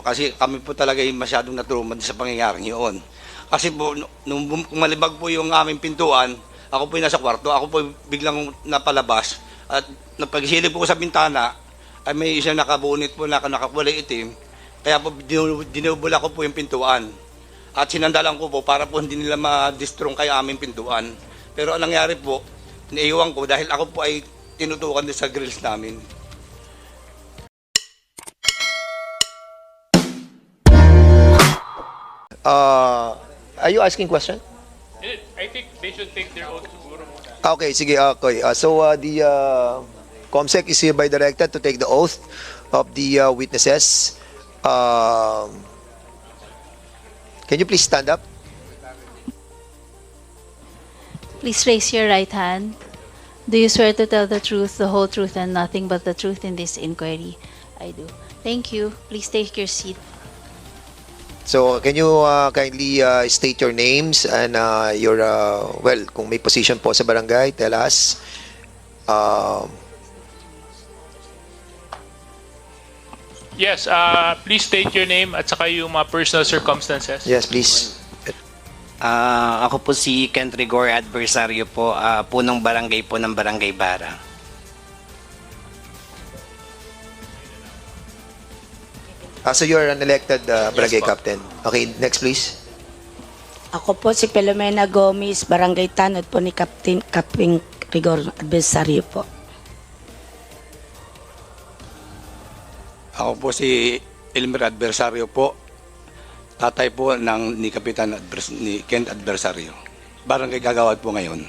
Kasi kami po talaga yung masyadong natrumad sa pangyayaring yun. Kasi po, nung kumalibag po yung aming pintuan, ako po yung nasa kwarto, ako po biglang napalabas. At napagsilip po ko sa bintana, ay may isang nakabunit po na nakakulay itim. Kaya po dinubula ko po yung pintuan. At sinandalan ko po para po hindi nila ma-distrong kay aming pintuan. Pero ang nangyari po, naiiwan ko dahil ako po ay tinutukan din sa grills namin. Are you asking question? I think they should take their oath siguro muna. Okay, sige, okay. The COMSEC is hereby directed to take the oath of the witnesses. Can you please stand up? Please raise your right hand. Do you swear to tell the truth, the whole truth, and nothing but the truth in this inquiry? I do. Thank you. Please take your seat. So, can you kindly state your names and your, well, kung may position po sa barangay, tell us. Yes, please state your name at saka yung mga personal circumstances. Yes, please. Ako po si Kent Rigor, adversaryo po, punong barangay po ng Barangay Bara. So you're an elected barangay po. captain. Okay, next please. Ako po si Filomena Gomez, Barangay Tanod po ni Kaping Rigor, adversaryo po. Ako po si Elmer Adversario po, tatay po ni Kapitan ni Kent Adversario. Barangay Kagawad po ngayon.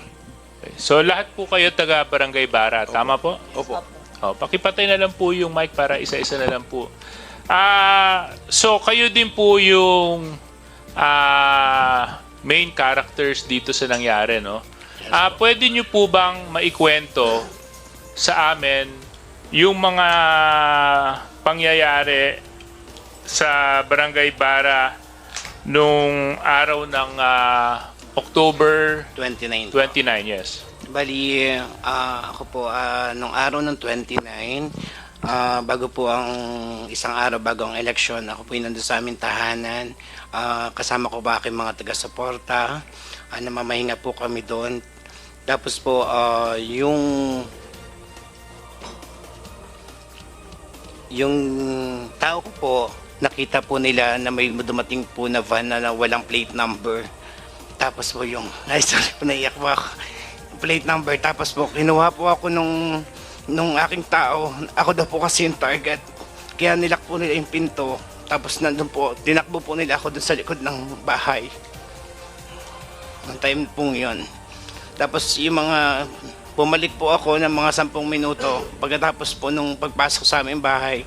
Okay. So lahat po kayo taga Barangay Bara, tama po? Opo. Pakipatay na lang po yung mic para isa-isa na lang po. So kayo din po yung main characters dito sa nangyari, no? Pwede nyo po bang maikwento sa amin yung mga pangyayari sa Barangay Bara nung araw ng October 29. 29, yes. Bali, ako po, nung araw ng 29, bago po ang isang araw bago ang eleksyon, ako po yung nandun sa aming tahanan. Kasama ko ba aking mga taga-suporta. Namamahinga po kami doon. Tapos po, yung tao ko po, nakita po nila na may dumating po na van na walang plate number. Tapos po ay sorry po, naiyak po ako. Plate number, tapos po, kinuha po ako nung aking tao. Ako daw po kasi yung target. Kaya nilak po nila yung pinto. Tapos nandun po, tinakbo po nila ako dun sa likod ng bahay. Ang time pong yun. Tapos yung bumalik po ako ng mga 10 minuto. Pagkatapos po nung pagpasok sa aming bahay,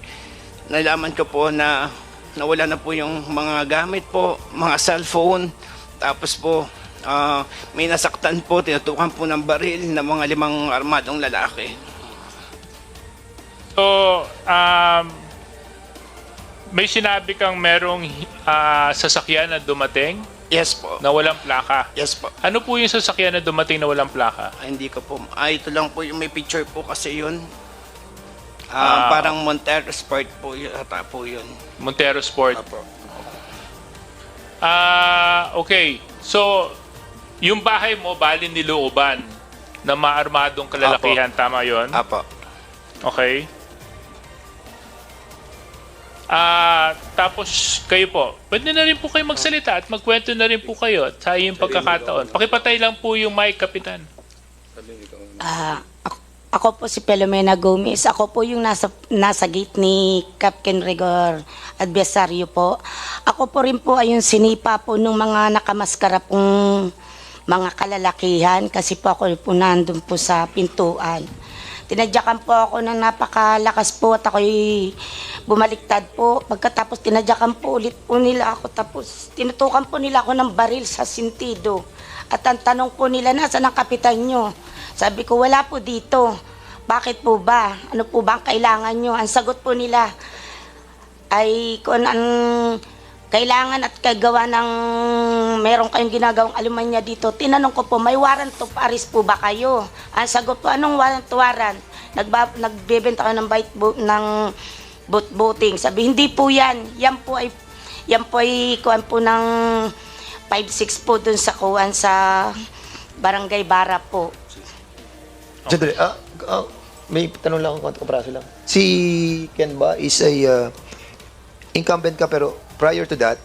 nalaman ko po na nawala na po yung mga gamit po, mga cellphone. Tapos po, may nasaktan po, tinutukan po ng baril ng mga 5 armadong lalaki. So, may sinabi kang merong sasakyan na dumating Yes po. na walang plaka. Yes po. Ano po yung sasakyan na dumating na walang plaka? Hindi ko po. Ito lang po yung may picture po kasi yun. Parang Montero Sport po yun. Ata po yun. Montero Sport. Apo. Okay. So, yung bahay mo, bali nilooban na maarmadong kalalakihan. Tama yun? Apo. Okay. Tapos kayo po, pwede na rin po kayo magsalita at magkwento na rin po kayo at sa iyong pagkakataon. Pakipatay lang po yung mic, Kapitan. Ako po si Filomena Gomez. Ako po yung nasa gate ni Captain Rigor, adversaryo po. Ako po rin po ay yung sinipa po ng mga nakamaskara pong mga kalalakihan kasi po ako po nandun po sa pintuan. Tinadyakan po ako ng napakalakas po at ako'y bumaliktad po. Pagkatapos tinadyakan po ulit po nila ako. Tapos tinutukan po nila ako ng baril sa sintido. At ang tanong po nila, nasaan ang kapitan nyo? Sabi ko, wala po dito. Bakit po ba? Ano po ba ang kailangan nyo? Ang sagot po nila ay kung ang kailangan at kagawa ng meron kayong ginagawang alumanya dito. Tinanong ko po, may warrant of arrest po ba kayo? Ang sagot po, anong warrant? Nagbebenta ko ng boot-booting. Sabi, hindi po yan. Yan po ay kuwan po ng 5-6 po dun sa kuwan sa Barangay Bara po. Sandali, may tanong lang ako, kapraso lang. Si Ken ba is a incumbent ka pero prior to that,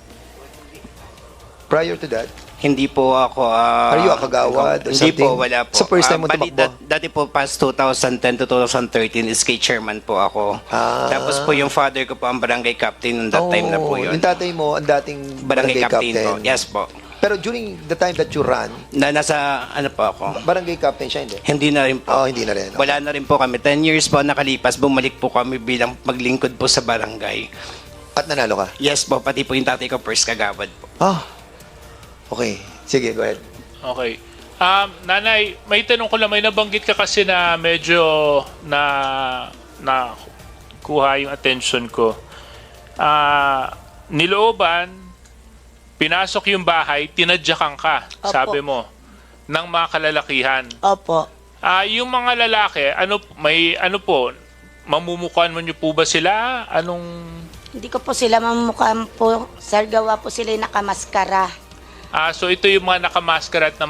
Hindi po ako... Are you a kagawad or Hindi something? po, wala po. Sa first time mo Bali, tumakbo? dati po, past 2010 to 2013, SK chairman po ako. Ah. Tapos po yung father ko po ang barangay captain noong that time na po yun. Yung tatay mo, ang dating Barangay barangay captain captain. po. Yes po. Pero during the time that you ran, Nasa ano po ako. barangay captain siya, hindi? Hindi na rin po. Oh, hindi na rin. Okay. Wala na rin po kami. 10 years po nakalipas, bumalik po kami bilang maglingkod po sa barangay. At nanalo ka? Yes po, pati po yung tatay ko first kagawad po. Ah, okay. Sige, go ahead. Okay. Nanay, may tanong ko lang, may nabanggit ka kasi na medyo na kuha yung attention ko. Nilooban, pinasok yung bahay, tinadyakan ka, Opo. sabi mo, ng mga kalalakihan. Opo. Yung mga lalaki, ano po, mamumukuan mo niyo po ba sila? Hindi ko po sila mamukhaan po. Sir, gawa po sila yung nakamaskara. So ito yung mga nakamaskara at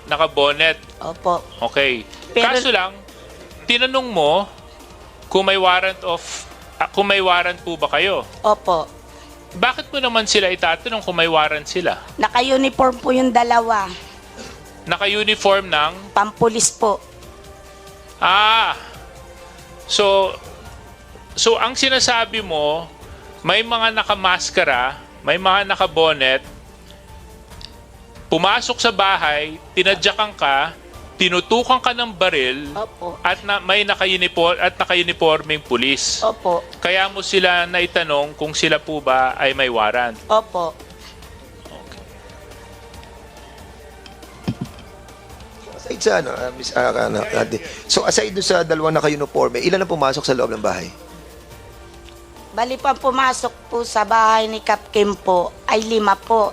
nakabonet. Opo. Okay. Pero- Kaso lang, tinanong mo kung may warrant po ba kayo? Opo. Bakit mo naman sila itatanong kung may warrant sila? Naka-uniform po yung dalawa. Naka-uniform ng... Pampulis po. So ang sinasabi mo, may mga nakamaskara, may mga nakabonet, pumasok sa bahay, tinadyakan ka, tinutukan ka ng baril, Opo. at may naka-uniforming pulis. Opo. Kaya mo sila naitanong kung sila po ba ay may warrant. Opo. Aside sa Miss Ate. So aside doon sa dalawang naka-uniforme, ilan na pumasok sa loob ng bahay? Bali pa pumasok po sa bahay ni Kap Kim po ay 5 po.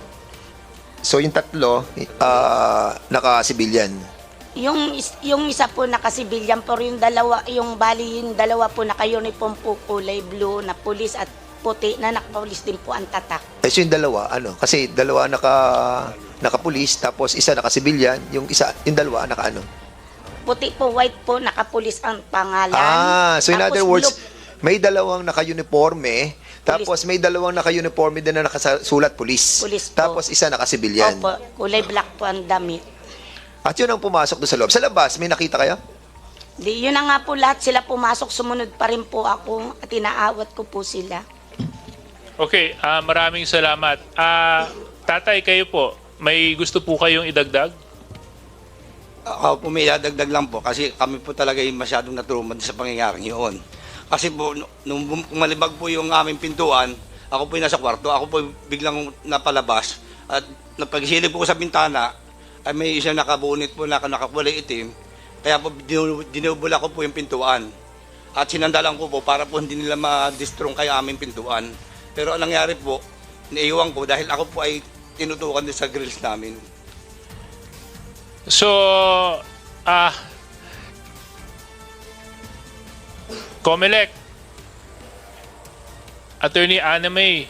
So yung tatlo, naka-civilian. Yung isa po nakasibilyan pero yung dalawa po naka-uniform po kulay blue na pulis at puti na nakapulis din po ang tatak. So yung dalawa, kasi dalawa naka-pulis, tapos isa naka-civilian, yung dalawa naka-ano? Puti po, white po, nakapulis ang pangalan. So in Tapos other words, blue, may dalawang naka-uniforme, tapos may dalawang naka-uniforme din na nakasulat pulis. Pulis po. Tapos isa naka-civilian. Opo, kulay black po ang damit. At yun ang pumasok doon sa loob. Sa labas, may nakita kayo? Di, yun na nga po lahat sila pumasok, sumunod pa rin po ako at inaawat ko po sila. Okay, maraming salamat. Tatay, kayo po, may gusto po kayong idagdag? Ako po may idadagdag lang po kasi kami po talaga yung masyadong natrumad sa pangyayaring yun. Kasi po, nung kumalibag po yung aming pintuan, ako po yung nasa kwarto, ako po biglang napalabas. At napagsilip po ko sa bintana, ay may isang nakabunit po na nakakulay itim. Kaya po dinubula ko po yung pintuan. At sinandalan ko po para po hindi nila ma-distrong kayo aming pintuan. Pero ang nangyari po, naiwan ko dahil ako po ay tinutukan din sa grills namin. So, Comelec, Attorney Anna May,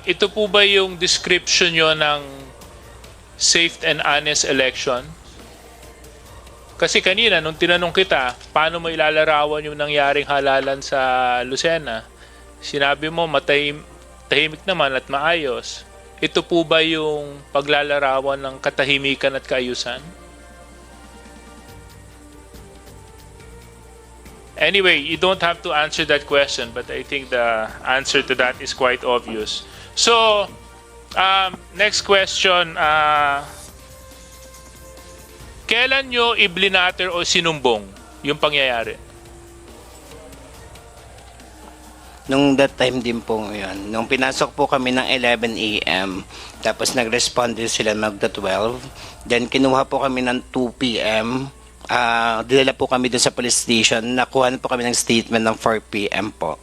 ito po ba yung description nyo ng safe and honest election? Kasi kanina, nung tinanong kita, paano mo ilalarawan yung nangyaring halalan sa Lucena? Sinabi mo, tahimik naman at maayos. Ito po ba yung paglalarawan ng katahimikan at kaayusan? Anyway, you don't have to answer that question, but I think the answer to that is quite obvious. So, next question. Kailan nyo iblinater o sinumbong yung pangyayari? Nung that time din po yun, nung pinasok po kami ng 11 a.m., tapos nag-respond din sila mag-12, then kinuha po kami ng 2 p.m., dinala po kami doon sa police station, nakuha po kami ng statement ng 4 p.m. po.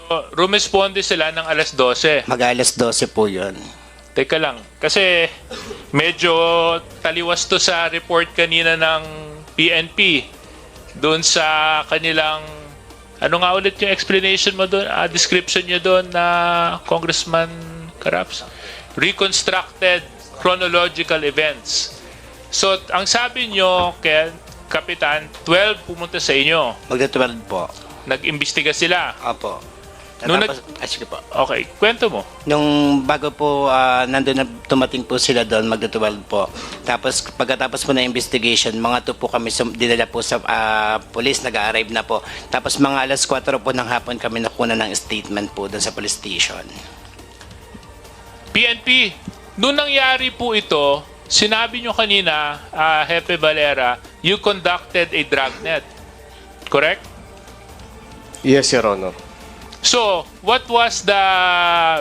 So, rumesponde sila ng alas 12. Mag-alas 12 po yun. Teka lang, kasi medyo taliwas to sa report kanina ng PNP doon sa kanilang Ano nga ulit yung explanation mo doon, description nyo doon na Congressman Caraps? Reconstructed chronological events. So, ang sabi nyo, kay Kapitan, 12 pumunta sa inyo. Magdatuwal po. Nag-imbestiga sila. Opo. Nung Tapos, sige po. Okay, kwento mo. Nung bago po nandun na tumating po sila doon, magdatuwal po. Tapos pagkatapos po na investigation, mga 2 po kami dinala po sa police, nag-arrive na po. Tapos mga alas 4 po ng hapon kami nakuna ng statement po doon sa police station. PNP, nung nangyari po ito, sinabi nyo kanina, Hepe Valera, you conducted a dragnet. Correct? Yes, Your Honor. So, what was the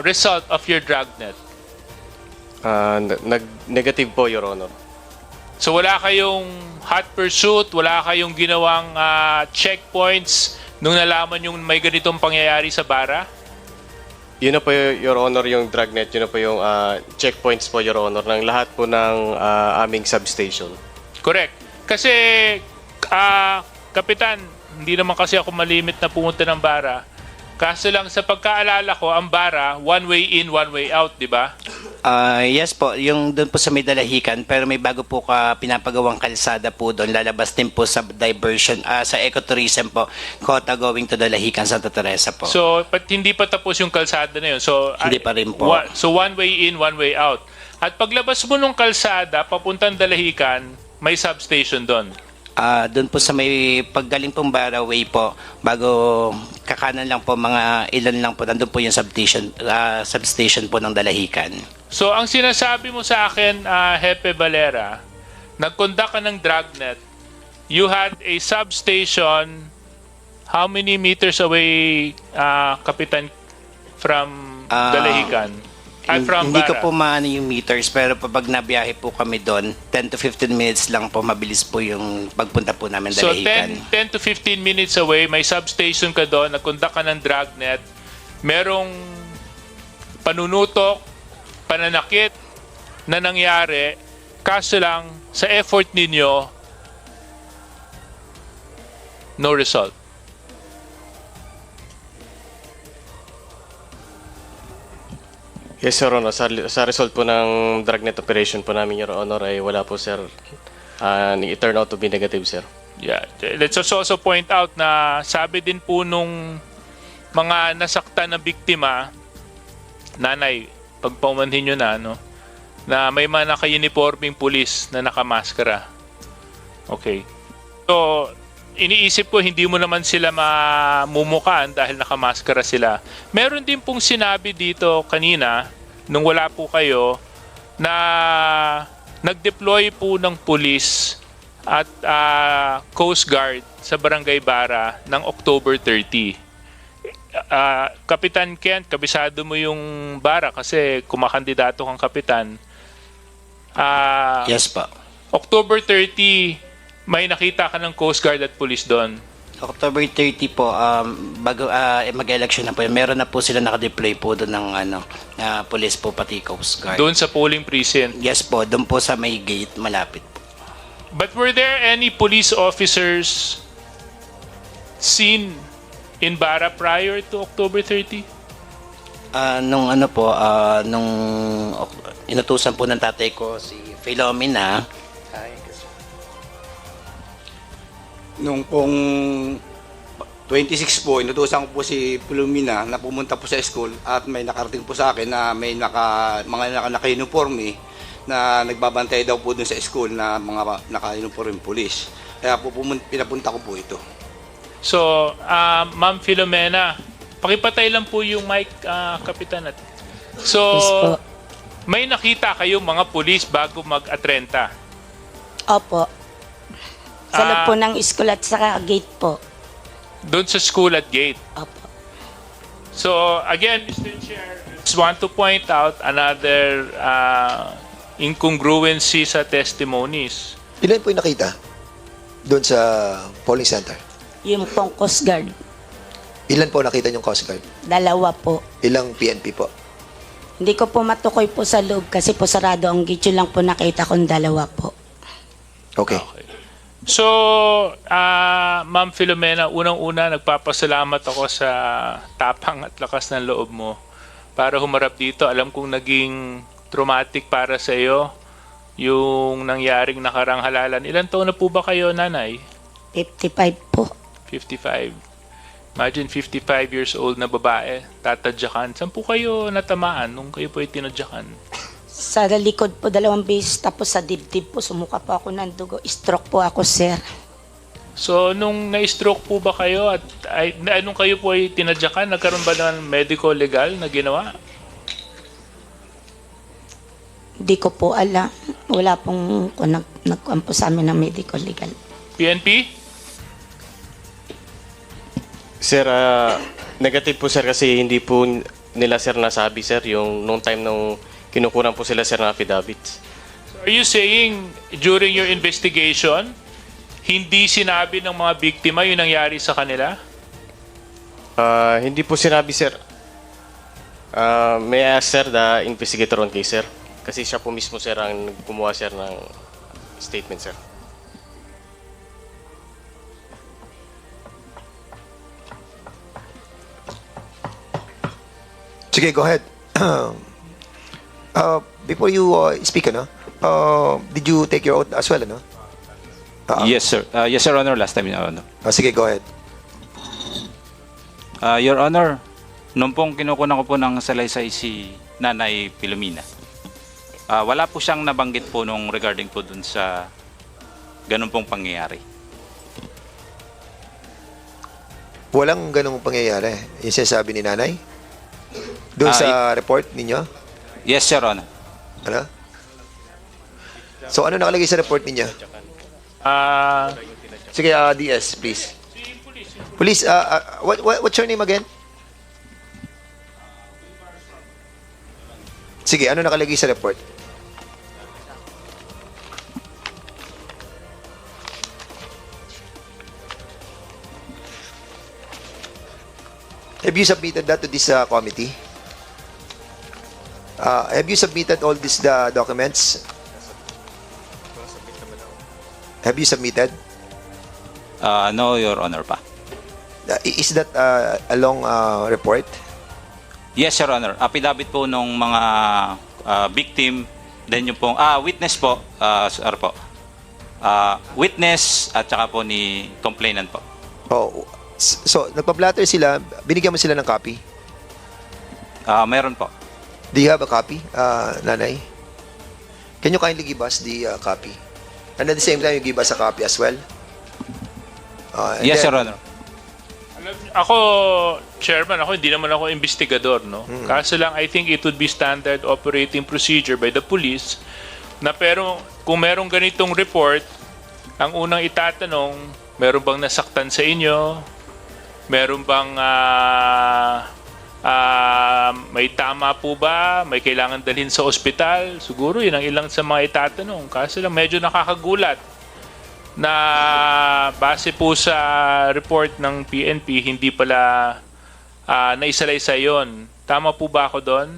result of your dragnet? Negative po, Your Honor. So, wala kayong hot pursuit, wala kayong ginawang checkpoints nung nalaman yung may ganitong pangyayari sa bara? Yun na po, Your Honor, yung dragnet. Yun na po yung checkpoints po, Your Honor, ng lahat po ng aming substation. Correct. Kasi, Kapitan, hindi naman kasi ako malimit na pumunta ng bara. Kaso lang sa pagkaalala ko, ang bara, one way in, one way out, di ba? Yes po, yung doon po sa may Dalahican, pero may bago po pinapagawang kalsada po doon. Lalabas din po sa diversion, sa ecotourism po, Kota going to Dalahican, Santa Teresa po. So, hindi pa tapos yung kalsada na yun. So, Hindi pa rin po. So, one way in, one way out. At paglabas mo nung kalsada, papuntang Dalahican, may substation doon. Doon po sa may paggaling pong Baraway po, bago kakanan lang po, mga ilan lang po, nandun po yung substation po ng Dalahican. So, ang sinasabi mo sa akin, Hepe Valera, nag-conduct ka ng dragnet, you had a substation, how many meters away, Kapitan, from Dalahican? From Hindi Bara? ko po maano yung meters, pero pag nabiyahe po kami doon, 10 to 15 minutes lang po, mabilis po yung pagpunta po namin So, Dalahican. 10 to 15 minutes away, may substation ka doon, nag-conduct ka ng dragnet, merong panunutok, pananakit na nangyari, kaso lang, sa effort ninyo, no result. Yes, Your Honor. Sa result po ng dragnet operation po namin, Your Honor, ay wala po, sir. It turned out to be negative, sir. Yeah. Let's also point out na sabi din po nung mga nasaktan na biktima, nanay, pagpaumanhin nyo na, no, na may mga naka-uniforming pulis na nakamaskara. Okay. So, iniisip ko hindi mo naman sila mamumukaan dahil nakamaskara sila. Meron din pong sinabi dito kanina, nung wala po kayo, na nag-deploy po ng pulis at Coast Guard sa Barangay Bara ng October 30. Kapitan Kent, kabisado mo yung Bara kasi kumakandidato kang kapitan. Yes po. October 30, may nakita ka ng Coast Guard at police doon. October 30 po, bago mag-election na po, meron na po sila nakadeploy po doon ng police po, pati Coast Guard. Doon sa polling precinct. Yes po, doon po sa may gate, malapit po. But were there any police officers seen in Bara prior to October 30? Nung nung inutusan po ng tatay ko si Philomena, Nung pong 26 po, inutusan ko po si Plumina na pumunta po sa school at may nakarating po sa akin na may mga naka-uniforme na nagbabantay daw po dun sa school na mga naka-uniforme police. Kaya po pinapunta ko po ito. So, Ma'am Filomena, pakipatay lang po yung mic, Kapitan. So, Yes po. may nakita kayong mga police bago mag-atrenta. Opo. Sa loob po ng school at sa gate po. Doon sa school at gate. Opo. So, again, Mr. Chair, just want to point out another incongruency sa testimonies. Ilan po yung nakita doon sa polling center? Yung pong Coast Guard. Ilan po nakita yung Coast Guard? 2 po. Ilang PNP po? Hindi ko po matukoy po sa loob kasi po sarado ang gate. Yun lang po nakita kong 2 po. Okay. Okay. So, Ma'am Filomena, unang-una, nagpapasalamat ako sa tapang at lakas ng loob mo para humarap dito. Alam kong naging traumatic para sa iyo yung nangyaring nakarang halalan. Ilan taon na po ba kayo, nanay? 55 po. 55. Imagine 55 years old na babae, tatadyakan. Saan po kayo natamaan nung kayo po ay tinadyakan? Sa likod po 2 beses, tapos sa dibdib po, sumuka po ako ng dugo. Stroke po ako, sir. So, nung na-stroke po ba kayo at nung kayo po ay tinadyakan, nagkaroon ba ng medical legal na ginawa? Hindi ko po alam. Wala pong nagkuhan po sa amin ng medical legal. PNP? Sir, negative po sir kasi hindi po nila sir nasabi sir yung nung time nung kinukunan po sila sir ng affidavits. Are you saying during your investigation, hindi sinabi ng mga biktima yung nangyari sa kanila? Hindi po sinabi sir. May I ask sir the investigator on case sir? Kasi siya po mismo sir ang gumawa sir ng statement sir. Sige, go ahead. Before you speak, did you take your oath as well, ano? Yes, sir. Yes, Your Honor. Last time, Your Honor. Sige, go ahead. Your Honor, nung pong kinukunan ko po ng salaysay si Nanay Filomena, wala po siyang nabanggit po nung regarding po dun sa ganun pong pangyayari. Walang ganung pangyayari. Yung sinasabi ni nanay? Doon sa report ninyo? Yes, Your Honor. Ano? So, ano nakalagay sa report ninyo? Sige, DS, please. Police, what's your name again? Sige, ano nakalagay sa report? Have you submitted that to this committee? Have you submitted all these documents? Have you submitted? No, Your Honor pa. Is that a long report? Yes, Your Honor. Affidavit po nung mga victim, then yung pong, witness po, sir po. Witness at saka po ni complainant po. Oh, so nagpa-blatter sila, binigyan mo sila ng copy? Meron po. Do you have a copy, nanay? Can you kindly give us the copy? And at the same time, you give us a copy as well? And Yes, then- Your Honor. Ako, Chairman, hindi naman ako investigador, no? Kaso lang, I think it would be standard operating procedure by the police na pero kung merong ganitong report, ang unang itatanong, meron bang nasaktan sa inyo? Meron bang may tama po ba? May kailangan dalhin sa ospital? Siguro yun ang ilang sa mga itatanong. Kaso lang, medyo nakakagulat na base po sa report ng PNP, hindi pala naisalaysay yun. Tama po ba ako doon?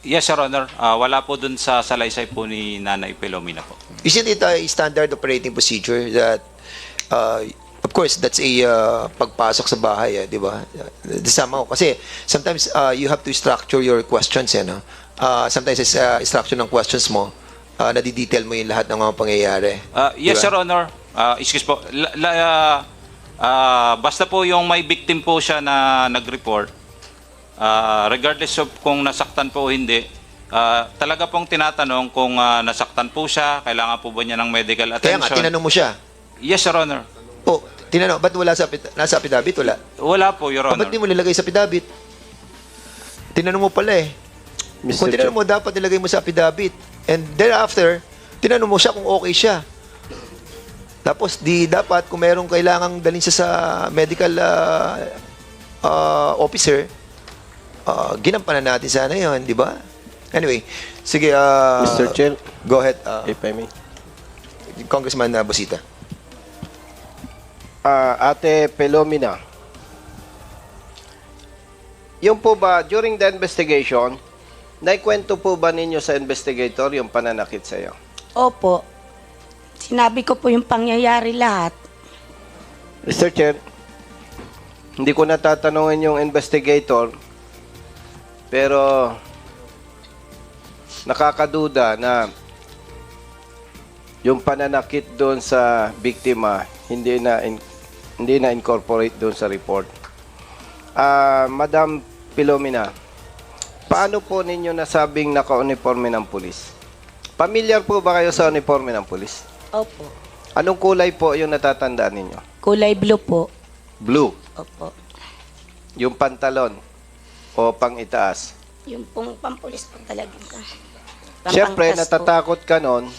Yes, Your Honor. Wala po dun sa salaysay po ni Nanay Filomena po. Isn't it a standard operating procedure that, of course, that's a pagpasok sa bahay, di ba? Somehow, kasi sometimes you have to structure your questions, no? Sometimes structure ng questions mo, nadidetail mo yung lahat ng mga pangyayari. Yes, Diba? Your Honor. Excuse po. Basta po yung may victim po siya na nag-report, regardless of kung nasaktan po o hindi, talaga pong tinatanong kung nasaktan po siya, kailangan po ba niya ng medical Kaya attention. nga, tinanong mo siya. Yes, Your Honor. Oh, tinanong, ba't wala nasa affidavit? Wala. Wala po, Your Ba't Honor. di mo nilagay sa affidavit? Tinanong mo pala eh. Kung tinanong mo, dapat nilagay mo sa affidavit. And thereafter, tinanong mo siya kung okay siya. Tapos, di dapat, kung merong kailangang dalhin siya sa medical officer, ginampanan natin sana yun, di ba? Anyway, sige, Mr. Chair, go ahead, if I may. Congressman Busita. Ate Filomena, yung po ba, during the investigation, naikwento po ba ninyo sa investigator yung pananakit sa'yo? Opo. Sinabi ko po yung pangyayari lahat. Mr. Chair, hindi ko natatanungin yung investigator, pero nakakaduda na yung pananakit doon sa biktima hindi na incorporate doon sa report. Madam Pilomina, paano po ninyo nasabing naka-uniforme ng pulis? Familiar po ba kayo sa uniforme ng pulis? Opo. Anong kulay po yung natatandaan ninyo? Kulay blue po. Blue. Opo. Yung pantalon o pang-itaas. Yung pong pampulis po talaga. Siyempre, Pampangkas po. natatakot ka nun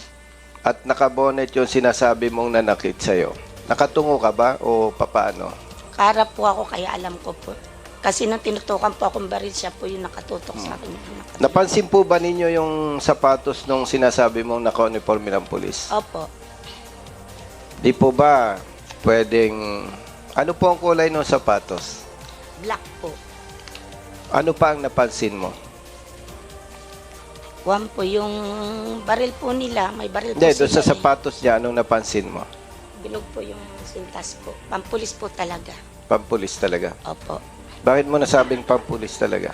at nakabonet yung sinasabi mong nanakit sa'yo. Nakatungo ka ba o papaano? Karap po ako kaya alam ko po. Kasi nung tinutukan po akong baril, siya po yung nakatutok sa akin. Napansin po ba ninyo yung sapatos nung sinasabi mong naka-uniforme ng pulis? Opo. Di po ba pwedeng... Ano po ang kulay ng sapatos? Black po. Ano pa ang napansin mo? One po yung baril po nila. May baril po Hindi, doon sa sila eh. sapatos niya, anong napansin mo? Bilog po yung sintas po. Pampulis po talaga. Pampulis talaga. Opo. Bakit mo nasabing pampulis talaga?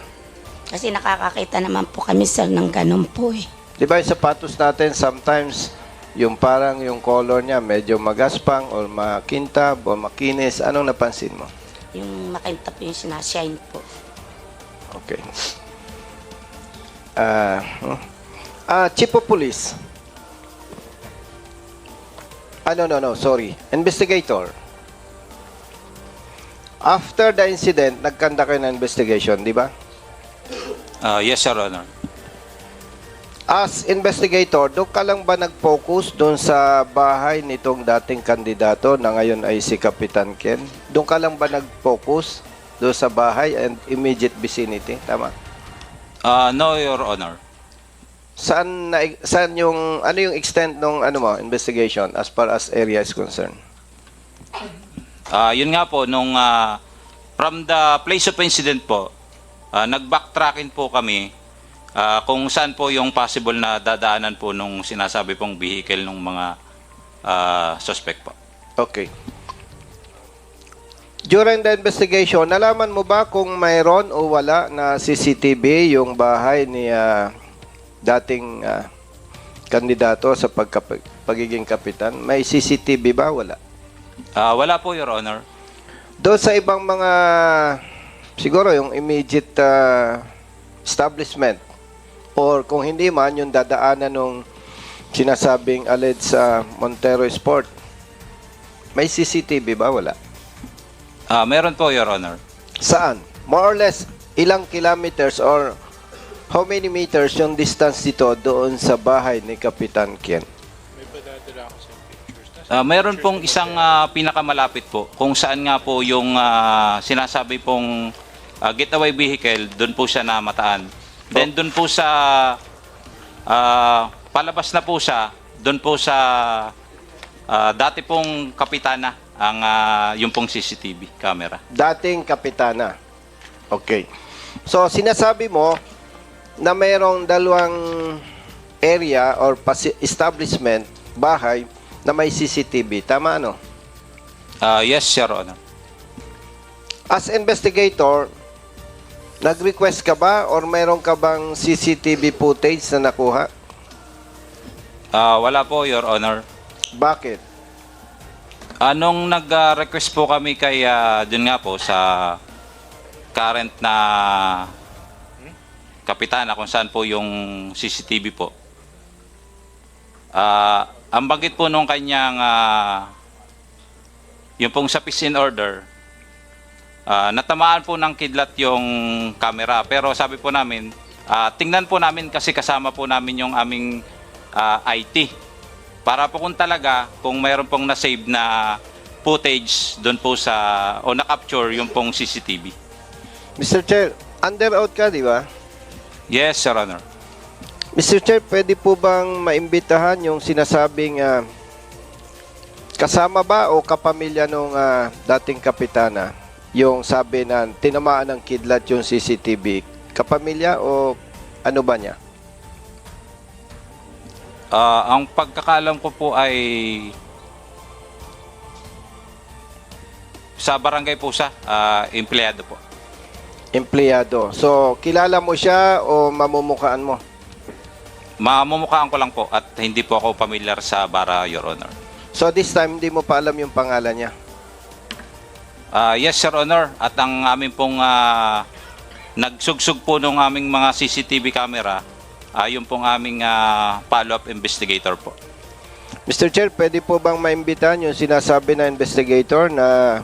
Kasi nakakakita naman po kami, sir, ng ganun po eh. Di ba yung sapatos natin, sometimes yung parang yung color niya medyo magaspang or makintab o makinis. Anong napansin mo? Yung makintab yung sinashine po. Okay. Chief of Police. No, sorry. Investigator. After the incident, nagkanda kayo ng investigation, di ba? Yes, Your Honor. As investigator, doon ka lang ba nag-focus doon sa bahay nitong dating kandidato na ngayon ay si Kapitan Ken? Doon ka lang ba nag-focus doon sa bahay and immediate vicinity? Tama? No, Your Honor. Saan yung, ano yung extent ng investigation as far as area is concerned? Yun nga po, nung from the place of incident po, nag-backtracking po kami kung saan po yung possible na dadaanan po nung sinasabi pong vehicle ng mga suspect po. Okay. During the investigation, nalaman mo ba kung mayroon o wala na CCTV yung bahay ni dating kandidato sa pagiging kapitan? May CCTV ba? Wala. Wala po, Your Honor. Doon sa ibang mga, siguro yung immediate establishment or kung hindi man, yung dadaanan nung sinasabing alleged sa Montero Sport, may CCTV ba? Wala. Meron po, Your Honor. Saan? More or less, ilang kilometers or how many meters yung distance dito doon sa bahay ni Kapitan Ken? May padadala ako sa pictures. Meron pong isang pinakamalapit po kung saan nga po yung sinasabi pong getaway vehicle, doon po siya namataan. Then doon po sa palabas na po siya, doon po sa dati pong kapitana ang yung pong CCTV camera. Dating kapitana. Okay. So, sinasabi mo na mayroong dalawang area or establishment, bahay, na may CCTV. Tama, ano? Yes, Your Honor. As investigator, nag-request ka ba or mayroon ka bang CCTV footage na nakuha? Wala po, Your Honor. Bakit? Nung nag-request po kami kay dun nga po sa current na kapitana kung saan po yung CCTV po. Ang banggit po nung kanyang yung pong sa peace in order, natamaan po ng kidlat yung camera. Pero sabi po namin, tingnan po namin kasi kasama po namin yung aming IT. Para po kung talaga, kung mayroon pong na-save na footage doon po sa, o na-capture yung pong CCTV. Mr. Chair, under oath ka, di ba? Yes, Your Honor. Mr. Chair, pwede po bang maimbitahan yung sinasabing kasama ba o kapamilya nung dating kapitana? Yung sabi na tinamaan ng kidlat yung CCTV. Kapamilya o ano ba niya? Ang pagkakaalam ko po ay sa barangay po siya, empleyado po. Empleyado. So, kilala mo siya o mamumukaan mo? Mamumukhaan ko lang po at hindi po ako familiar sa bara, Your Honor. So, this time, hindi mo pa alam yung pangalan niya? Yes, Your Honor. At ang aming pong nagsugsug po ng aming mga CCTV camera, yung pong aming follow-up investigator po. Mr. Chair, pwede po bang maimbitahan yung sinasabi na investigator na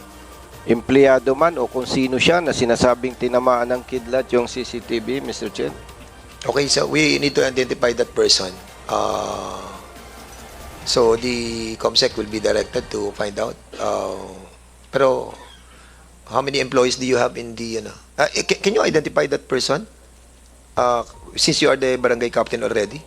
empleyado man o kung sino siya na sinasabing tinamaan ng kidlat yung CCTV, Mr. Chair? Okay, so we need to identify that person. So the COMSEC will be directed to find out. Pero how many employees do you have in the can you identify that person? Since you are the barangay captain already?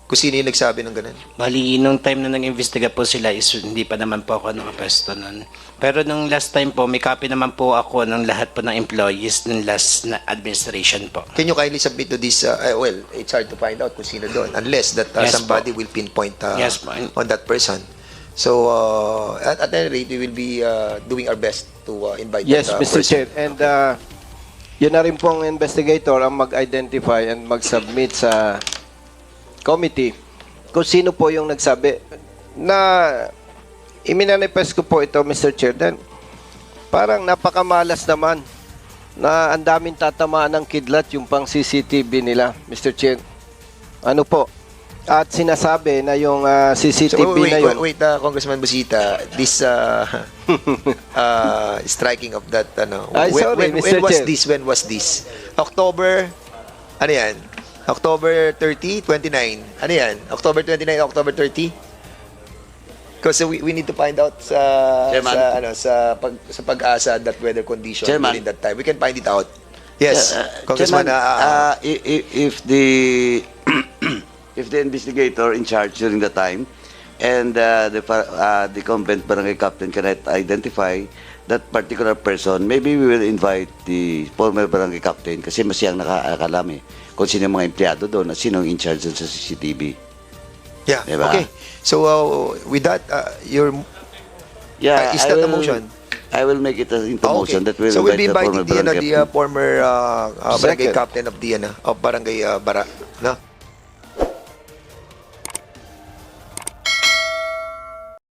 Kung sino yung nagsabi ng ganun? Bali, nung time na nag-investiga po sila is hindi pa naman po ako nakapesto nun. Pero nung last time po, may copy naman po ako ng lahat po ng employees ng last na administration po. Can you kindly submit to this? Well, it's hard to find out kung sino doon unless that Yes, somebody po. will pinpoint Yes, po. on that person. So at any rate, we will be doing our best to invite Yes, that Mr. person. Chair. And yun na rin pong investigator ang mag-identify and mag-submit sa committee kung sino po yung nagsabi na iminanifest ko po ito, Mr. Chair. Then, parang napakamalas naman na ang daming tatamaan ng kidlat yung pang CCTV nila, Mr. Chair. Ano po? At sinasabi na yung CCTV na yun. Wait, Congressman Busita, this striking of that, Ay, sorry, Mr. Chair. When was this? October, ano yan? October 30, 29. Ano yan? October 29, October 30? Because we need to find out sa Chairman. sa pag-asa that weather condition Chairman. during that time. We can find it out. Yes, Congressman. If the if the investigator in charge during the time and the convent barangay captain cannot identify that particular person, maybe we will invite the former barangay captain kasi mas siyang nakakalam kung sino yung mga empleyado doon at sino ang in charge doon sa CCTV. Yeah. Diba? Okay. So with that, is that a motion? I will make it into motion that we will So we'll be invite inviting the former barangay the former barangay Second. captain of the of barangay Bara, no?